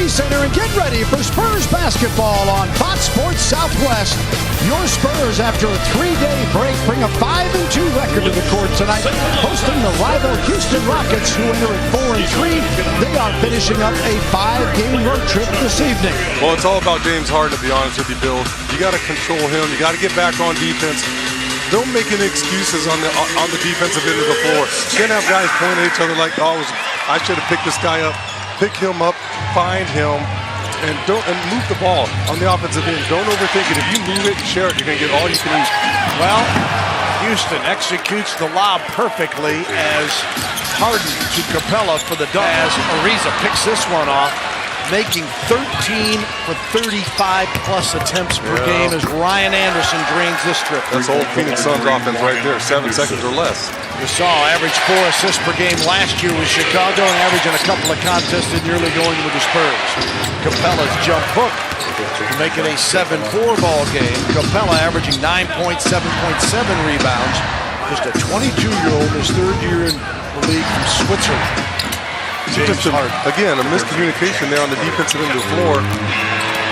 Center and get ready for Spurs basketball on Fox Sports Southwest. Your Spurs, after a 3-day break, bring a 5-2 record to the court tonight, hosting the rival Houston Rockets, who enter at 4-3. They are finishing up a 5-game road trip this evening. Well, it's all about James Harden, to be honest with you, Bill. You got to control him. You got to get back on defense. Don't make any excuses on the defensive end of the floor. You can't have guys pointing at each other like, oh, I should have picked this guy up. Pick him up, find him, and move the ball on the offensive end. Don't overthink it. If you move it and share it, you're going to get all you can eat. Well, Houston executes the lob perfectly as Harden to Capella for the dunk. As Ariza picks this one off, making 13 for 35-plus attempts per game as Ryan Anderson drains this trip. That's old Phoenix Suns offense right there, 7 seconds or less. Gasol averaged 4 assists per game last year with Chicago and averaging a couple of contests and nearly going with the Spurs. Capella's jump hook to make it a 7-4 ball game. Capella averaging 9 points, 7.7 rebounds. Just a 22-year-old, his third year in the league from Switzerland. James Harden. Again, a miscommunication there on the defensive end of the floor.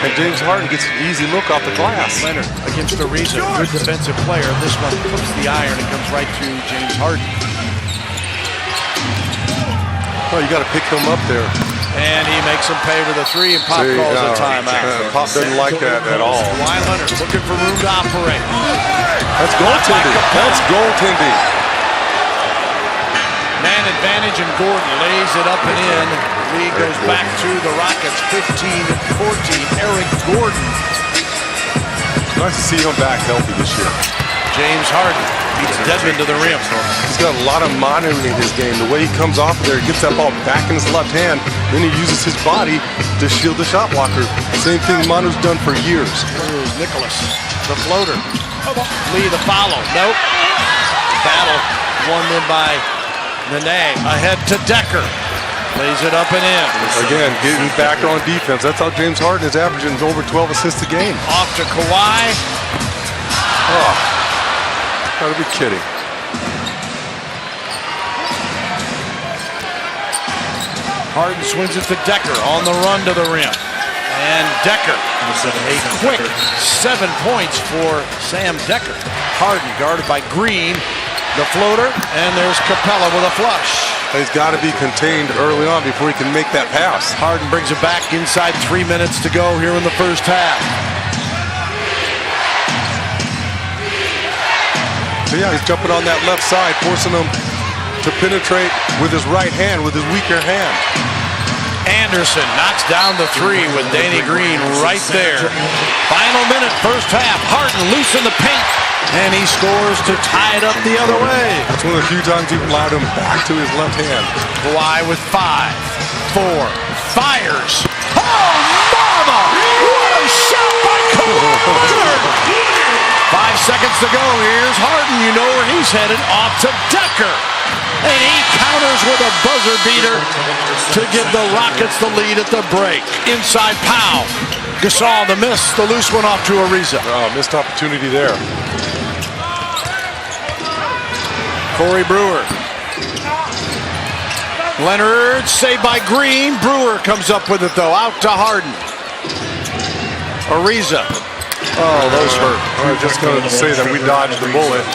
And James Harden gets an easy look off the glass. Leonard against Ariza, good defensive player. This one flips the iron and comes right to James Harden. Oh, you got to pick him up there. And he makes him pay with a 3, and Pop calls a timeout. Pop doesn't like that at all. Kawhi Leonard looking for room to operate. That's goaltending. That's goaltending. Man advantage, and Gordon lays it up and in. The lead goes back to the Rockets, 15-14. Eric Gordon. Nice to see him back healthy this year. James Harden beats Dedmon to the rim. He's got a lot of monitoring in his game. The way he comes off there, he gets that ball back in his left hand, then he uses his body to shield the shot blocker. Same thing Manu's done for years. Here's Nicholas, the floater. Lee, the follow. Nope. Battle won then by Nene. Ahead to Decker. Lays it up and in. Again, getting back on defense. That's how James Harden is averaging over 12 assists a game. Off to Kawhi. Oh, gotta be kidding. Harden swings it to Decker on the run to the rim. And Decker, a quick 7 points for Sam Decker. Harden guarded by Green. The floater, and there's Capella with a flush. He's got to be contained early on before he can make that pass. Harden brings it back inside 3 minutes to go here in the first half. So yeah, he's jumping on that left side, forcing him to penetrate with his right hand, with his weaker hand. Anderson knocks down the 3 with Danny Green right there. Final minute, first half. Harden loose in the paint. And he scores to tie it up the other way. That's one of the few times you've allowed him back to his left hand. Kawhi with 5, 4, fires. Oh, mama! What a shot by Kawhi! 5 seconds to go. Here's Harden. You know where he's headed. Off to Decker. And he counters with a buzzer beater to give the Rockets the lead at the break. Inside Powell. Gasol the miss. The loose one off to Ariza. Oh, missed opportunity there. Corey Brewer. Leonard saved by Green. Brewer comes up with it though. Out to Harden. Ariza. Oh, those hurt. I was just going to say that we dodged the bullet.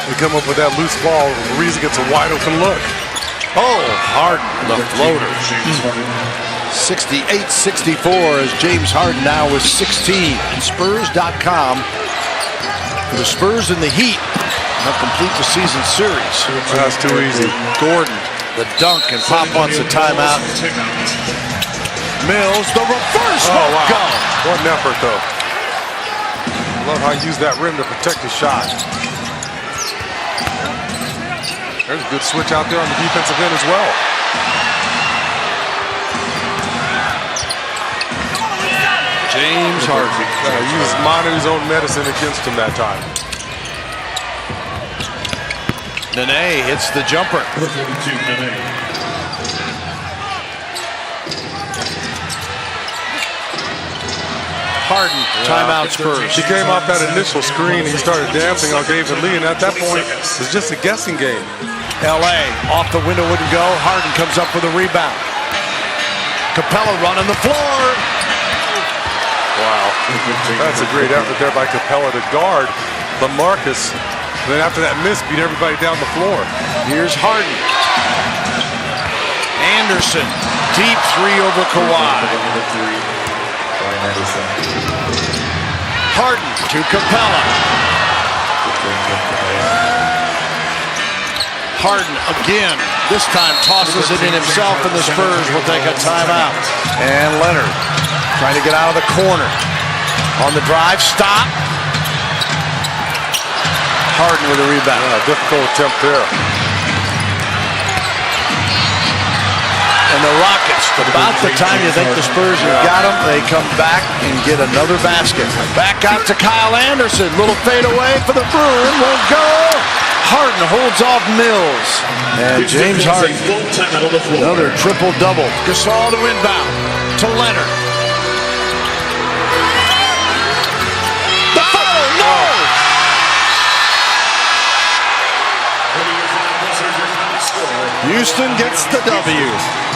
We come up with that loose ball. Ariza gets a wide open look. Oh, Harden, the floater. 68-64 as James Harden now with 16. Spurs.com. The Spurs and the Heat have complete the season series. That's too easy. Gordon, the dunk, and Pop wants a timeout. Mills, the reverse won't go. What an effort, though. Love how he used that rim to protect his shot. There's a good switch out there on the defensive end as well. James Harden. Used Manu's own medicine against him that time. Nene hits the jumper. Harden, timeout Spurs. He came off that initial screen. He started dancing on David Lee, and at that point, it was just a guessing game. LA off the window, wouldn't go. Harden comes up with a rebound. Capella running the floor. Wow. That's a great effort there by Capella to guard LaMarcus. And then after that miss, beat everybody down the floor. Here's Harden. Anderson. Deep three over Kawhi. Harden to Capella. Harden again. This time tosses it in himself, and the Spurs will take a timeout. And Leonard trying to get out of the corner. On the drive, stop. Harden with a rebound. Difficult attempt there. And the Rockets, about the time you think the Spurs have got them, they come back and get another basket. Back out to Kyle Anderson. Little fade away for the Bruin. Won't go. Harden holds off Mills. And James Harden, another triple-double. Gasol to inbound. To Leonard. The foul, no! Houston gets the W.